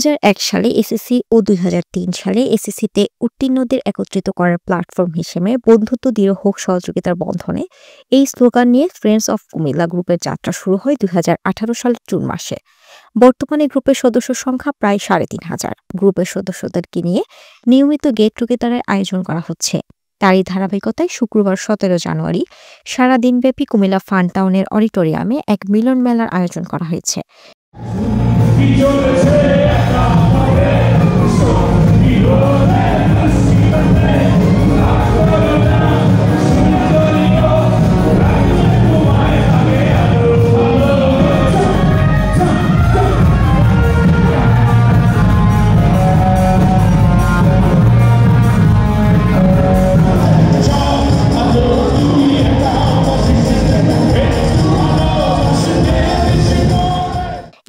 2001 সালে এসএসসি ও 2003 সালে এসএসসিতে উত্তীর্ণদের একত্রিত করার প্ল্যাটফর্ম হিসেবে বন্ধুত্ব দৃঢ় হোক সহযোগিতার বন্ধনে এই স্লোগান নিয়ে ফ্রেন্ডস অফ কুমিল্লা গ্রুপের যাত্রা শুরু হয় 2018 সালের জুন মাসে। বর্তমানে গ্রুপের সদস্য সংখ্যা প্রায় 3,500। গ্রুপের সদস্যদেরকে নিয়ে নিয়মিত গেট টুগেদারের আয়োজন করা হচ্ছে। তারই ধারাবাহিকতায় শুক্রবার 17 জানুয়ারি সারা দিনব্যাপী কুমিল্লা ফান টাউনের অডিটোরিয়ামে এক মিলন মেলার আয়োজন করা হয়েছে।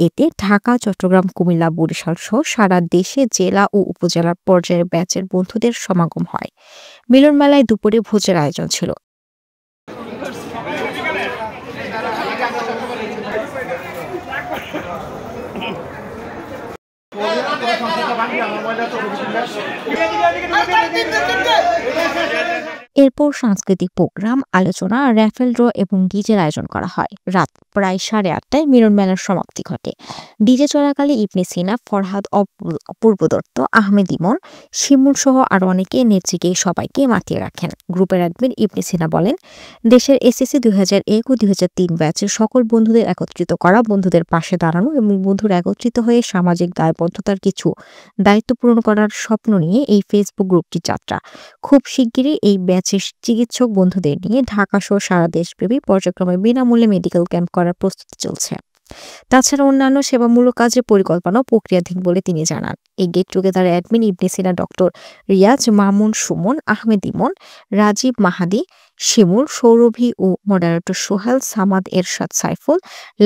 এতে ঢাকা, চট্টগ্রাম, কুমিল্লা, বরিশাল সহ সারা দেশে জেলা ও উপজেলার পর্যায়ের ব্যাচের বন্ধুদের সমাগম হয়। মিলন মেলায় দুপুরে ভোজের আয়োজন ছিল। এরপর সাংস্কৃতিক প্রোগ্রাম, আলোচনা, র্যাফেল ড্র এবং ডিজের আয়োজন করা হয়। রাত প্রায় 8:30টায় মিলন মেলার সমাপ্তি ঘটে। ডিজে চলাকালে ইবনে সিনা, ফরহাদ, অপূর্ব দত্ত, আহমেদ ইমন, শিমুল সহ আরো অনেকে নেত্রীকে সবাইকে মাতিয়ে রাখেন। গ্রুপের অ্যাডমিন ইবনে সিনা বলেন, দেশের এসএসসি 2001 ও 2003 ব্যাচের সকল বন্ধুদের একত্রিত করা, বন্ধুদের পাশে দাঁড়ানো এবং বন্ধুরা একত্রিত হয়ে সামাজিক দায়বদ্ধতার কিছু দায়িত্ব পূরণ করার স্বপ্ন নিয়ে এই ফেসবুক গ্রুপটির যাত্রা। খুব শিগগিরই এই ব্যাচের চিকিৎসক বন্ধুদের নিয়ে ঢাকা সহ সারা দেশব্যাপী পর্যায়ক্রমে বিনামূল্যে মেডিকেল ক্যাম্প করার প্রস্তুতি চলছে। তাছাড়া অন্যান্য সেবামূলক কাজের পরিকল্পনা প্রক্রিয়াধীন বলে তিনি জানান। এই গেট টুগেদারের অ্যাডমিন ইবনে সিনা ডক্টর রিয়াজ, মামুন, সুমন, আহমেদ ইমন, রাজীব, মাহাদি, শিমুল, সৌরভী ও মডারেটর সোহেল, সামাদ, এরশাদ, সাইফুল,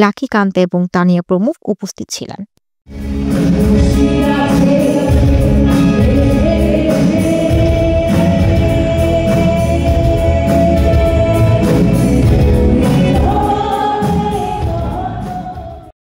লাকি, কান্তা এবং তানিয়া প্রমুখ উপস্থিত ছিলেন।